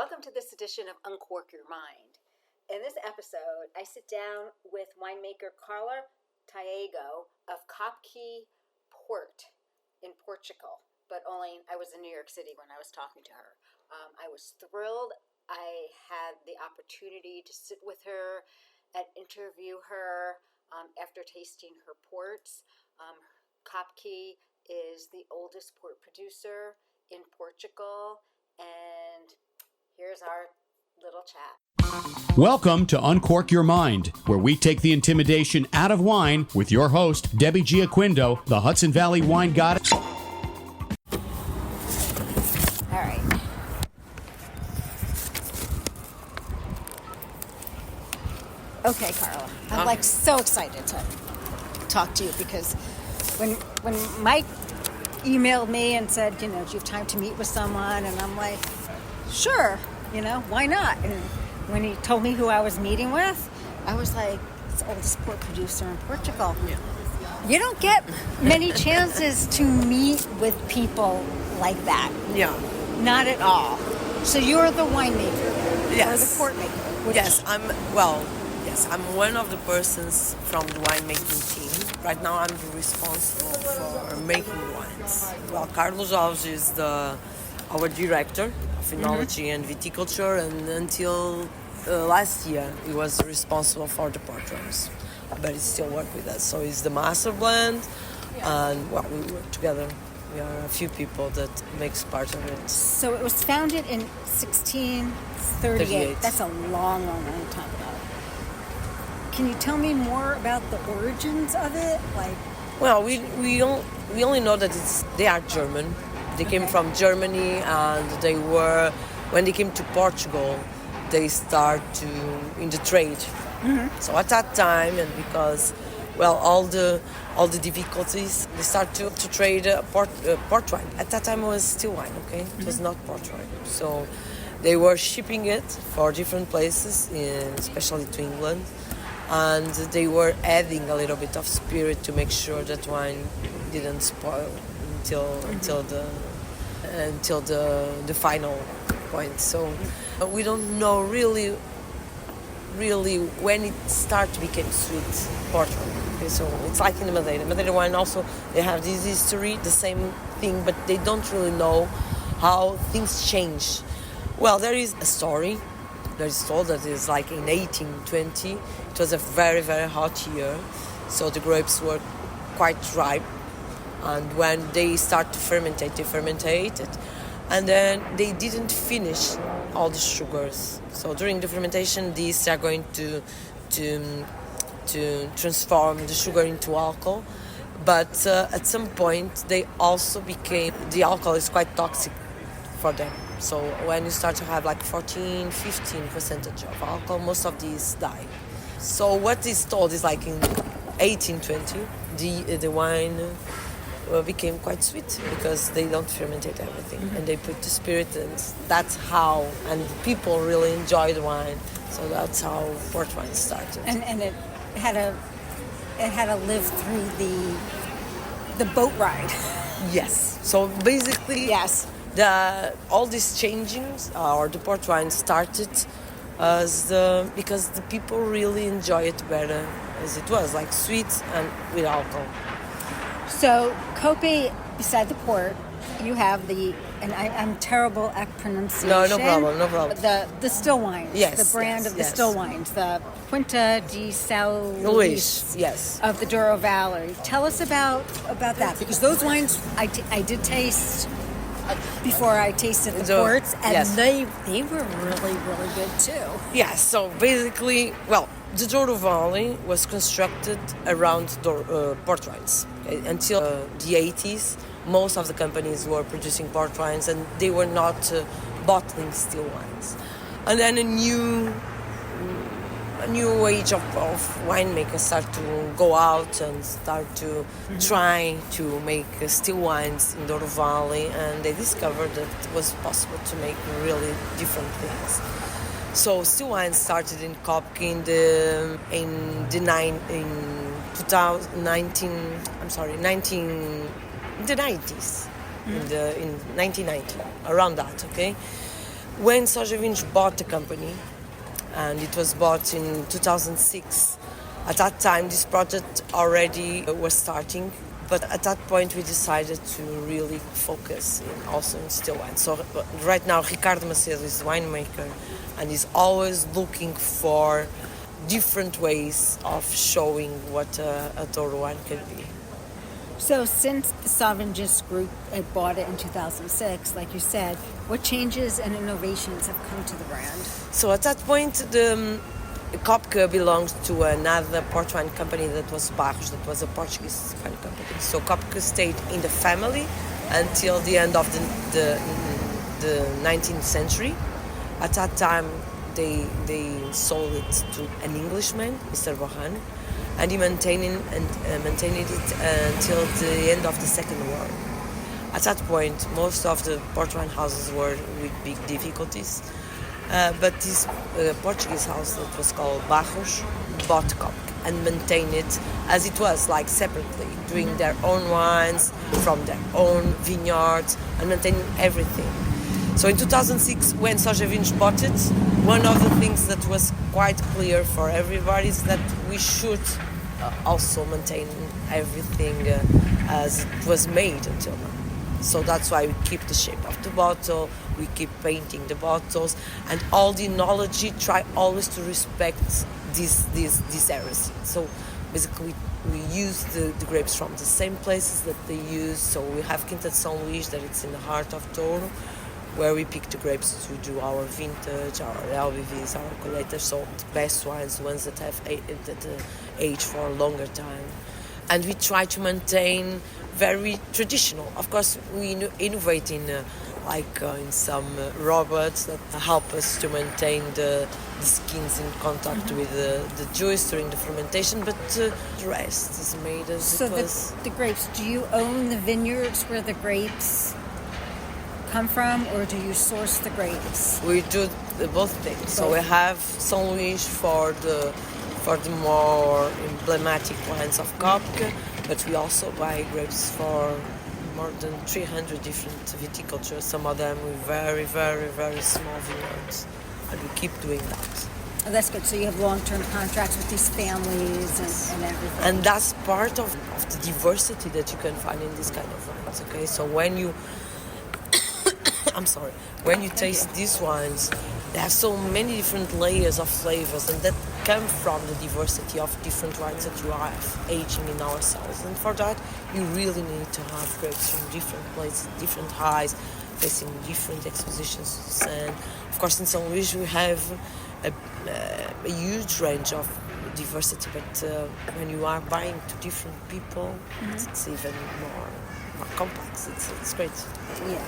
Welcome to this edition of Uncork Your Mind. In this episode, I sit down with winemaker Carla Tiago of Kopke Port in Portugal. But I was in New York City when I was talking to her. I was thrilled. I had the opportunity to sit with her and interview her after tasting her ports. Kopke is the oldest port producer in Portugal, and here's our little chat. Welcome to Uncork Your Mind, where we take the intimidation out of wine with your host, Debbie Giaquindo, the Hudson Valley wine goddess. All right. Okay, Carla. I'm so excited to talk to you because when Mike emailed me and said, do you have time to meet with someone? And I'm like, sure, why not? And when he told me who I was meeting with, I was like, it's the oldest port producer in Portugal. Yeah. You don't get many chances to meet with people like that. Yeah. Not at all. So you're the winemaker. Yes. Or the port maker. Yes, I'm one of the persons from the winemaking team. Right now I'm responsible for making wines. Well, Carlos Alves is our director of enology and viticulture, and until last year he was responsible for the port wines. But he still works with us. So he's the master blend, and we work together. We are a few people that makes part of it. So it was founded in 1638. That's a long time ago. Can you tell me more about the origins of it? Well, we only know that they are German. They came from Germany, and when they came to Portugal, they start in the trade. Mm-hmm. So at that time, and because all the difficulties, they start to trade port wine. At that time, it was still wine. Okay, it was not port wine. So they were shipping it for different places, especially to England. And they were adding a little bit of spirit to make sure that wine didn't spoil until the final point. So we don't know really when it started to become sweet port wine. Okay, so it's like in the Madeira wine also, they have this history, the same thing, but they don't really know how things change. Well, there is a story that is told that is like in 1820. It was a very, very hot year, so the grapes were quite ripe, and when they start to fermentate, they fermented, and then they didn't finish all the sugars. So during the fermentation, these are going to transform the sugar into alcohol, but at some point the alcohol is quite toxic for them. So when you start to have 14-15% of alcohol, most of these die. So what is told is in 1820, the wine became quite sweet because they don't fermentate everything, and they put the spirit, and that's how, and people really enjoy the wine. So that's how port wine started. And it had to live through the boat ride. Yes. So basically, yes. All these changings, or the port wine started because the people really enjoy it better as it was, sweet and with alcohol. So Kopke, beside the port, you have and I'm terrible at pronunciation. No problem. The still wines, yes, the brand of the yes. still wines, the Quinta de São Luís, yes, of the Douro Valley. Tell us about that, because those wines I did taste before I tasted the ports, and yes. they were really, really good too. Yes, so basically, the Douro Valley was constructed around port wines. Okay? Until the 80s, most of the companies were producing port wines, and they were not bottling still wines. And then a new age of winemakers start to go out and start to try to make still wines in Douro Valley, and they discovered that it was possible to make really different things. So still wine started in Kopke in the 90s, in 1990, around that, okay? When Soja bought the company, and it was bought in 2006, at that time this project already was starting, but at that point we decided to really focus also in still wine. So right now Ricardo Macedo is the winemaker, and is always looking for different ways of showing what a Douro wine can be. So since the Sauvignon group had bought it in 2006, like you said, what changes and innovations have come to the brand? So at that point, the Kopke belonged to another port wine company that was Barros, that was a Portuguese wine company. So Kopke stayed in the family until the end of the 19th century. At that time, they sold it to an Englishman, Mr. Bohan, and he maintained it until the end of the Second War. At that point, most of the port wine houses were with big difficulties, but this Portuguese house that was called Barros bought Kopke and maintained it as it was, like separately, doing their own wines from their own vineyards and maintaining everything. So in 2006, when Soja bought it, one of the things that was quite clear for everybody is that we should also maintain everything as it was made until now. So that's why we keep the shape of the bottle, we keep painting the bottles, and all the enology try always to respect this heresy. So basically we use the grapes from the same places that they use. So we have Quinta de São Luís, that it's in the heart of Douro, where we pick the grapes to do our vintage, our LBVs, our Colheitas, so the best wines, the ones that have aged for a longer time. And we try to maintain very traditional. Of course, we innovate in in some robots that help us to maintain the skins in contact with the juice during the fermentation, but the rest is made as so it was. the grapes, do you own the vineyards where the grapes come from, or do you source the grapes? We do both things. So we have São Luís for the more emblematic wines of Kopke, but we also buy grapes for more than 300 different viticultures, some of them with very, very, very small vineyards, and we keep doing that. Oh, that's good. So you have long-term contracts with these families and everything. And that's part of the diversity that you can find in this kind of wines, okay? So when you when you taste these wines, there are so many different layers of flavors, and that come from the diversity of different wines that you are aging in our cells. And for that, you really need to have grapes from different places, different highs, facing different expositions to the sun. Of course, in São Luís we have a huge range of diversity, but when you are buying to different people, it's even more complex. It's great. Yeah.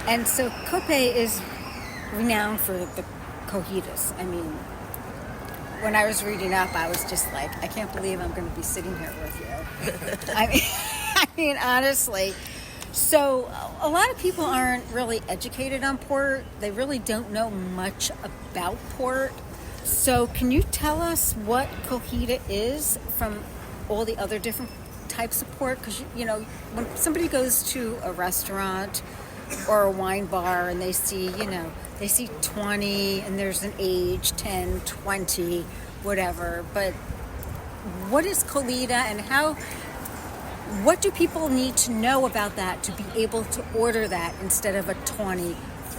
And so Kopke is renowned for the Colheitas. I mean, when I was reading up, I was just like, I can't believe I'm going to be sitting here with you. I mean, honestly. So a lot of people aren't really educated on port. They really don't know much about port. So can you tell us what Colheita is from all the other different types of port? Because, you know, when somebody goes to a restaurant or a wine bar and they see 20 and there's an age, 10, 20, whatever. But what is Colheita, and what do people need to know about that to be able to order that instead of a 20,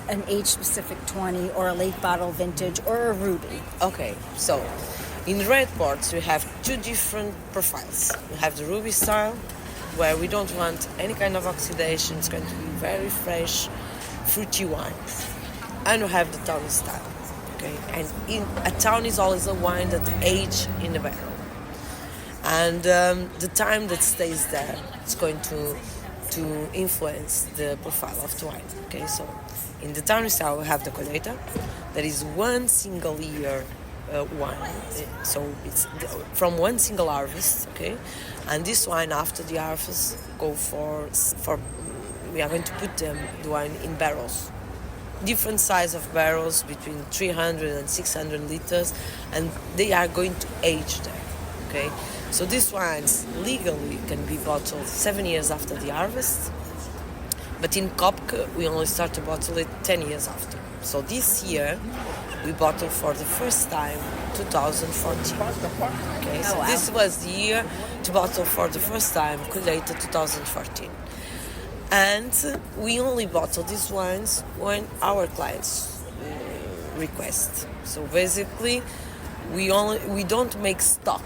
an age-specific 20, or a late bottle vintage, or a ruby? Okay, so in red ports we have two different profiles. We have the ruby style, where we don't want any kind of oxidation. It's going to be very fresh, fruity wines. And we have the tawny style. Okay, and a tawny is always a wine that ages in a barrel. And the time that stays there is going to influence the profile of the wine. Okay, so in the tawny style we have the Colheita, that is one single year wine, so it's from one single harvest. Okay, and this wine after the harvest go for we are going to put the wine in barrels, different size of barrels between 300 and 600 liters, and they are going to age there. Okay, so these wines legally can be bottled 7 years after the harvest, But in Kopke, we only start to bottle it 10 years after. So this year, we bottled for the first time 2014. Okay, so this was the year to bottle for the first time, Colheitas 2014. And we only bottle these wines when our clients request. So basically, we don't make stock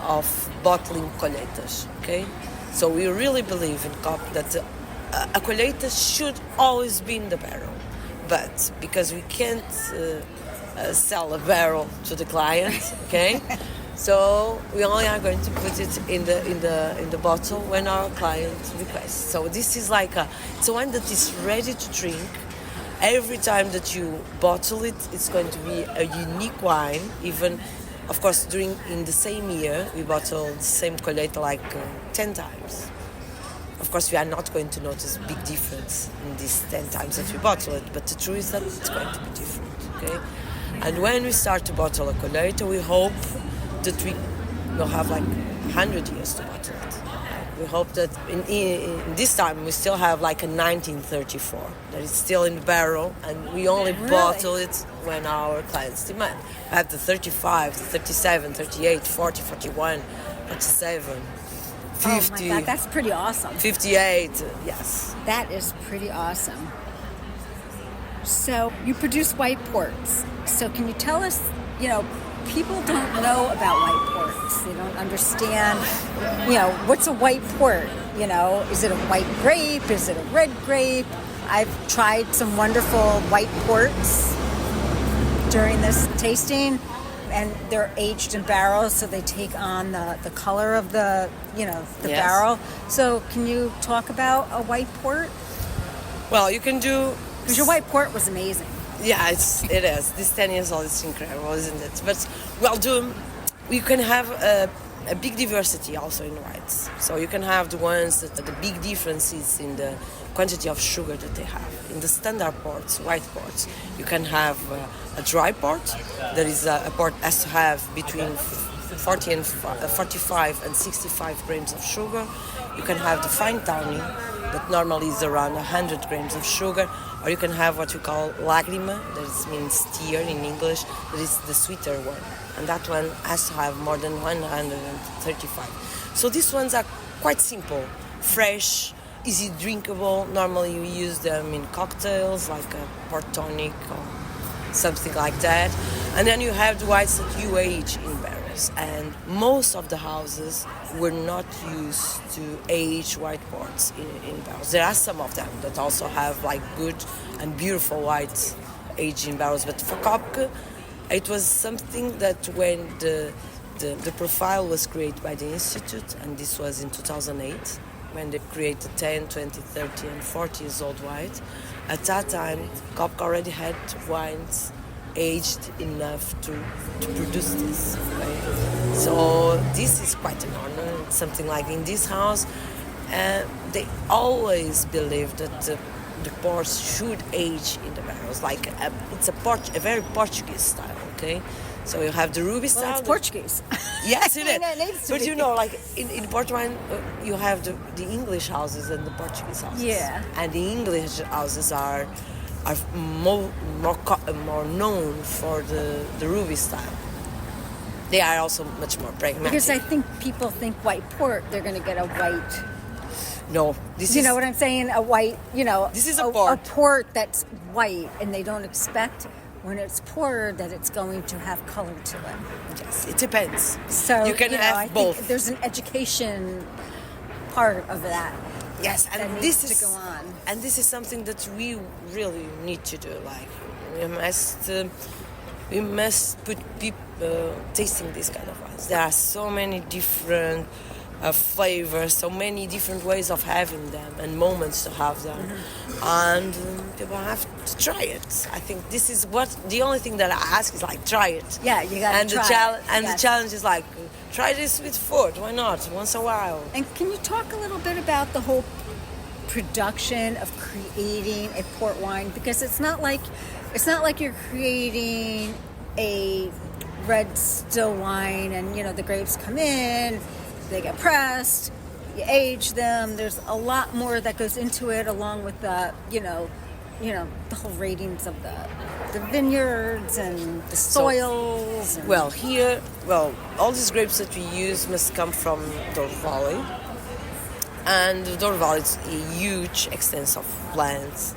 of bottling Colheitas, okay? So we really believe in that a Colheitas should always be in the barrel. But because we can't sell a barrel to the client, okay? So we only are going to put it in the bottle when our client requests. So this is it's a wine that is ready to drink. Every time that you bottle it, it's going to be a unique wine. Even, of course, in the same year, we bottled the same Colheitas 10 times. Of course, we are not going to notice a big difference in these 10 times that we bottle it, but the truth is that it's going to be different, okay? And when we start to bottle a Colheitas, we hope that we will have 100 years to bottle it. We hope that in this time we still have a 1934 that is still in the barrel, and we only bottle it when our clients demand. We have the 35, the 37, 38, 40, 41, 47, 50. Oh my God, that's pretty awesome. 58, yes. That is pretty awesome. So you produce white ports. So can you tell us, people don't know about white ports. They don't understand, what's a white port? Is it a white grape? Is it a red grape? I've tried some wonderful white ports during this tasting, and they're aged in barrels, so they take on the color of the barrel. So can you talk about a white port? Well, you can do... Because your white port was amazing. Yeah, it is. This 10 years old is incredible, isn't it? But you can have a big diversity also in whites. So you can have the ones that the big difference is in the quantity of sugar that they have. In the standard ports, white ports, you can have a dry port. That is a port has to have between 45 and 65 grams of sugar. You can have the fine tawny, that normally is around 100 grams of sugar, or you can have what we call lagrima, that means tear in English, that is the sweeter one. And that one has to have more than 135. So these ones are quite simple, fresh, easy drinkable. Normally we use them in cocktails, like a port tonic or something like that. And then you have the whites that you age in barrels. And most of the houses were not used to age white ports in barrels. There are some of them that also have good and beautiful whites aged in barrels. But for Kopke, it was something that when the profile was created by the Institute, and this was in 2008, when they created 10, 20, 30 and 40 years old white, at that time Kopke already had wines aged enough to produce this. Right? So this is quite an honor. It's something like in this house, they always believed that the ports should age in the barrels. It's a very Portuguese style. Okay, so you have the ruby style. Well, it's Portuguese. Yes, it is. It needs to but be. in Port wine, you have the English houses and the Portuguese houses. Yeah. And the English houses are more known for the ruby style. They are also much more pragmatic. Because I think people think white port, they're going to get a white. No, this You is. know what I'm saying? A white, This is a port. A port that's white, and they don't expect when it's poured that it's going to have color to it. Yes, it depends. So you can have I both. think there's an education part of that. Yes, and that this needs is to go on. And this is something that we really need to do. We must put people tasting these kind of wines. There are so many different flavors, so many different ways of having them and moments to have them, and people have to try it. I think this is the only thing that I ask is try it. Yeah, you got to try it. The challenge is try this with food. Why not? Once a while. And can you talk a little bit about the whole production of creating a port wine? Because it's not like you're creating a red still wine and the grapes come in, they get pressed, you age them. There's a lot more that goes into it, along with the, the whole ratings of the vineyards and the soils. All these grapes that we use must come from Douro Valley. And the Douro Valley is a huge extent of plants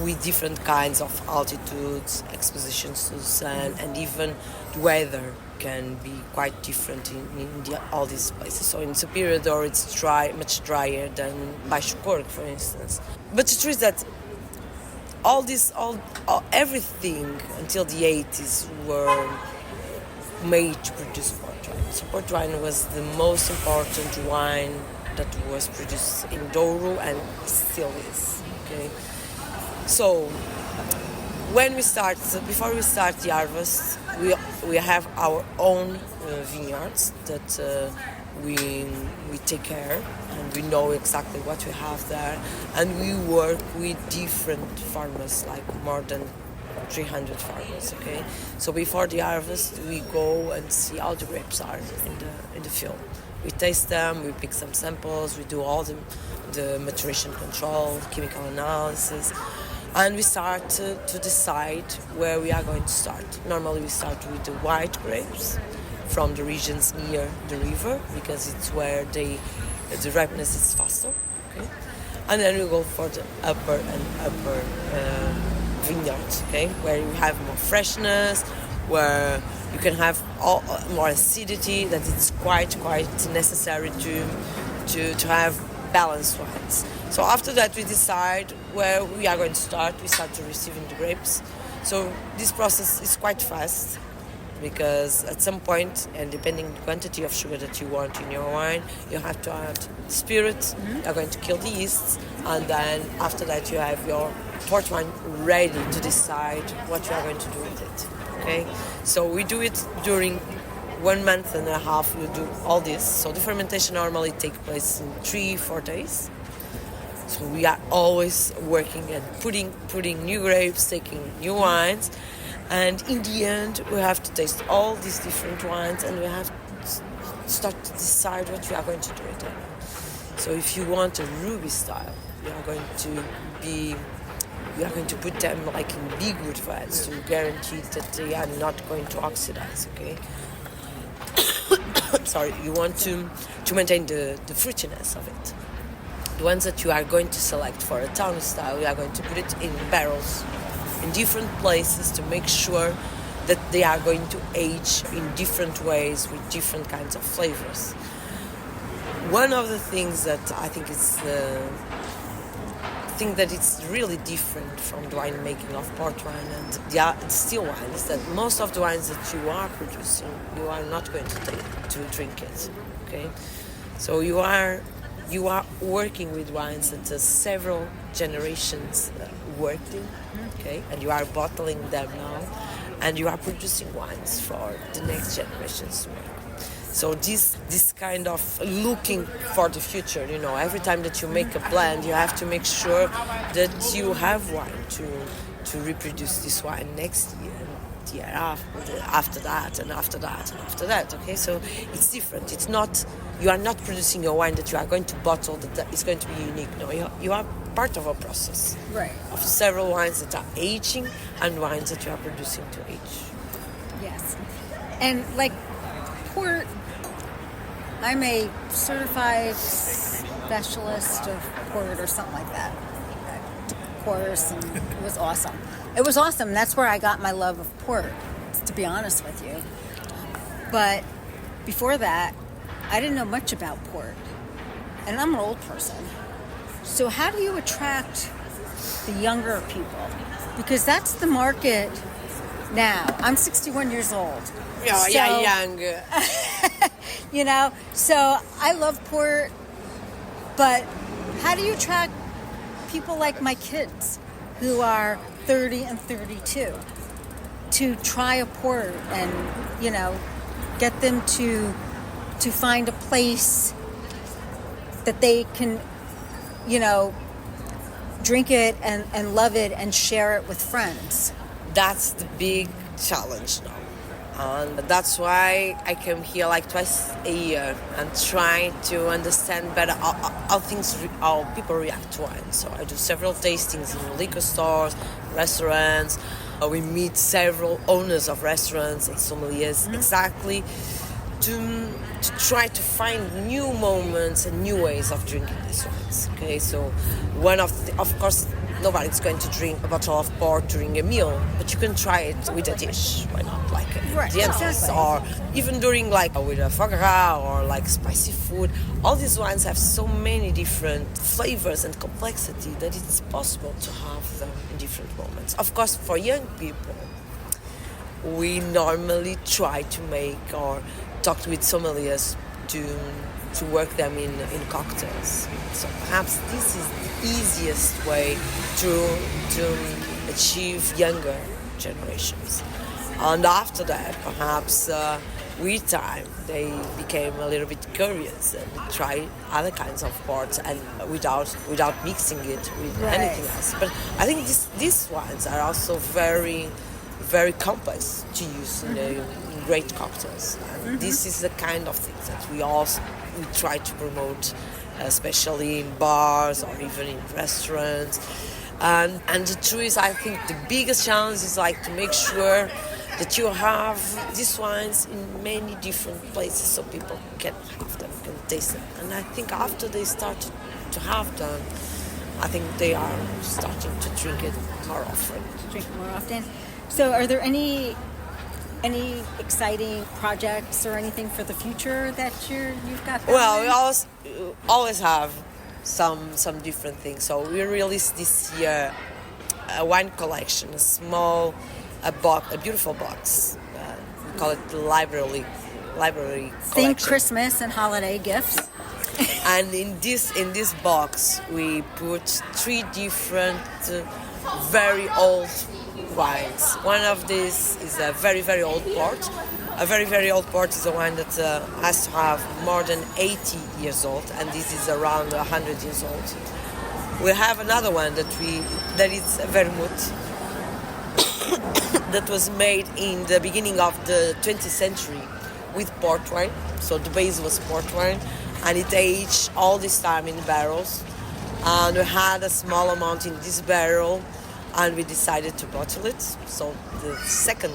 with different kinds of altitudes, expositions to the sun, and even the weather can be quite different in all these places. So in Superior Douro it's dry, much drier than Baixo Corgo, for instance. But the truth is that everything until the 80s were made to produce port wine. So port wine was the most important wine that was produced in Douro and still is. Okay, so before we start the harvest, we have our own vineyards that we take care, and we know exactly what we have there, and we work with different farmers, like more than 300 farmers. Okay, so before the harvest we go and see how the grapes are in the field. We taste them, we pick some samples, we do all the maturation control, chemical analysis, and we start to decide where we are going to start. Normally we start with the white grapes from the regions near the river, because it's where the ripeness is faster. Okay, and then we go for the upper vineyards, okay, where you have more freshness, where you can have more acidity, that it's quite necessary to have balanced wines. So after that we decide where we are going to start. We start to receiving the grapes. So this process is quite fast, because at some point, and depending on the quantity of sugar that you want in your wine, you have to add spirit. You're going to kill the yeasts, and then after that you have your port wine ready to decide what you are going to do with it. Okay, so we do it during 1.5 months. We do all this. So the fermentation normally takes place in 3-4 days. So we are always working and putting new grapes, taking new wines, and in the end we have to taste all these different wines, and we have to start to decide what we are going to do with them. So if you want a ruby style, we are going to put them like in big wood vats to guarantee that they are not going to oxidize. Okay. Sorry, you want to maintain the fruitiness of it. The ones that you are going to select for a town style, you are going to put it in barrels in different places to make sure that they are going to age in different ways with different kinds of flavors. One of the things that I think is that it's really different from the winemaking of port wine and the still wine is that most of the wines that you are producing, you are not going to drink it. Okay, so you are working with wines that several generations worked in. Okay, and you are bottling them now, and you are producing wines for the next generations to work. So this kind of looking for the future, every time that you make a blend, you have to make sure that you have wine to reproduce this wine next year, and the year after that, and after that, and after that. Okay, so it's different. It's not, you are not producing a wine that you are going to bottle that is going to be unique. No, you are part of a process, right, of several wines that are aging and wines that you are producing to age. Yes, and like port. I'm a certified specialist of port or something like that. I took a course, and it was awesome. It was awesome. That's where I got my love of port, to be honest with you. But before that, I didn't know much about port. And I'm an old person. So how do you attract the younger people? Because that's the market now. I'm 61 years old. Yeah, young. So I love port, but how do you attract people like my kids who are 30 and 32 to try a port and, get them to find a place that they can, drink it and love it and share it with friends? That's the big challenge now. And that's why I came here like twice a year and try to understand better how people react to wine. So I do several tastings in liquor stores, restaurants. We meet several owners of restaurants and sommeliers exactly to try to find new moments and new ways of drinking these wines. Okay, so of course, nobody's going to drink a bottle of port during a meal, but you can try it with a dish. Why not? Like Exactly. or even during like with a foie gras or like spicy food. All these wines have so many different flavors and complexity that it's possible to have them in different moments. Of course, for young people, we normally try to make or talk with sommeliers to work them in cocktails. So perhaps this is the easiest way to achieve younger generations. And after that, perhaps with time, they became a little bit curious and tried other kinds of ports and without mixing it with anything else. But I think these wines are also very, very complex to use in great cocktails. And this is the kind of things that we try to promote, especially in bars or even in restaurants. And the truth is, I think the biggest challenge is like to make sure that you have these wines in many different places so people can have them, can taste them. And I think after they start to have them, I think they are starting to drink it more often. So are there any exciting projects or anything for the future that you've got going? Well, we always have some different things. So we released this year a wine collection, a beautiful box. We call it the library collection. Think Christmas and holiday gifts. And in this box, we put 3 different very old wines. One of these is a very, very old port. A very, very old port is a wine that has to have more than 80 years old, and this is around 100 years old. We have another one that is a vermouth that was made in the beginning of the 20th century with port wine. So the base was port wine, and it aged all this time in barrels. And we had a small amount in this barrel, and we decided to bottle it. So the second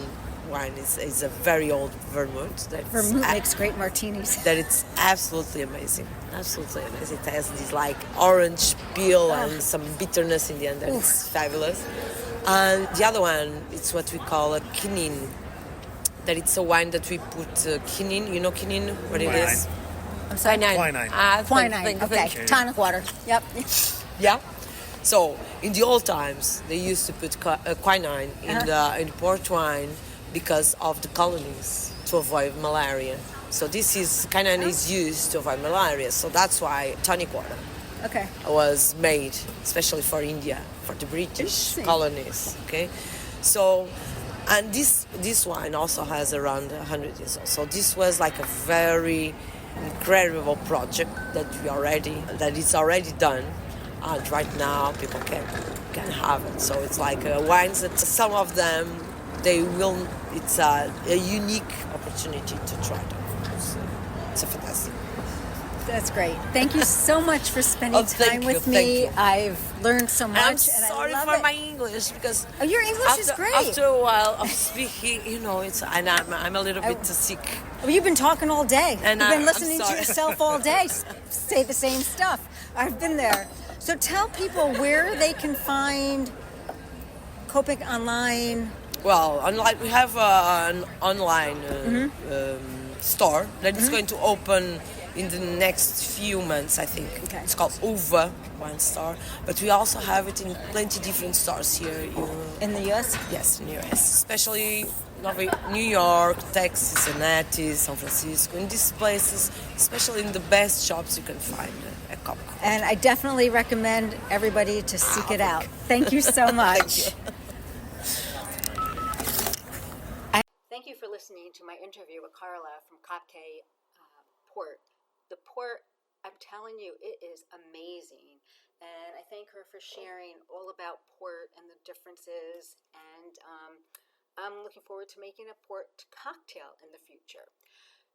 wine is a very old vermouth. Vermouth makes great martinis. That it's absolutely amazing. Absolutely amazing. It has this like orange peel and some bitterness in the end. That is fabulous. And the other one, it's what we call a quinine. That it's a wine that we put quinine. You know quinine? What it is? I'm sorry. Quinine. Quinine. Okay. Tonic water. Yep. Yeah. So in the old times, they used to put quinine in port wine because of the colonies to avoid malaria. So quinine is used to avoid malaria. So that's why tonic water was made, especially for India, for the British colonies. Okay, so and this wine also has around 100 years old. So this was like a very incredible project that is already done. And right now people can have it. So it's like wines that some of them it's a unique opportunity to try them. It's a fantastic. That's great. Thank you so much for spending time with me. I've learned so much. I'm sorry for my English because your English is great. After a while of speaking, I'm a little bit sick. Well, you've been talking all day. And you've been listening to yourself all day say the same stuff. I've been there. So tell people where they can find Kopke online. Well, we have an online store that is going to open in the next few months, I think. Okay. It's called Uva Wine Store. But we also have it in plenty different stores here. In the U.S.? Yes, in the U.S. Especially New York, Texas, Cincinnati, San Francisco. In these places, especially in the best shops you can find a Kopke. And I definitely recommend everybody to seek it out. Thank you so much. Thank you for listening to my interview with Carla from Kopke Port. The port, I'm telling you, it is amazing. And I thank her for sharing all about port and the differences. And I'm looking forward to making a port cocktail in the future.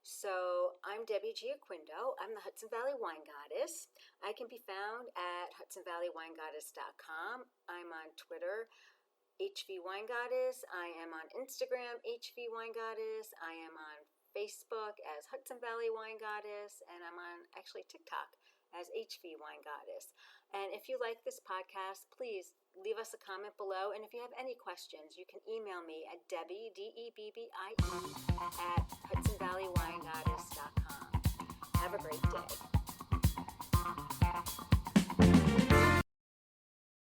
So I'm Debbie Giaquindo. I'm the Hudson Valley Wine Goddess. I can be found at hudsonvalleywinegoddess.com. I'm on Twitter, HV Wine Goddess. I am on Instagram, HV Wine Goddess. I am on Facebook as Hudson Valley Wine Goddess, and I'm on actually TikTok as HV Wine Goddess. And if you like this podcast, please leave us a comment below. And if you have any questions, you can email me at Debbie, DEBBIE, at hudsonvalleywinegoddess.com.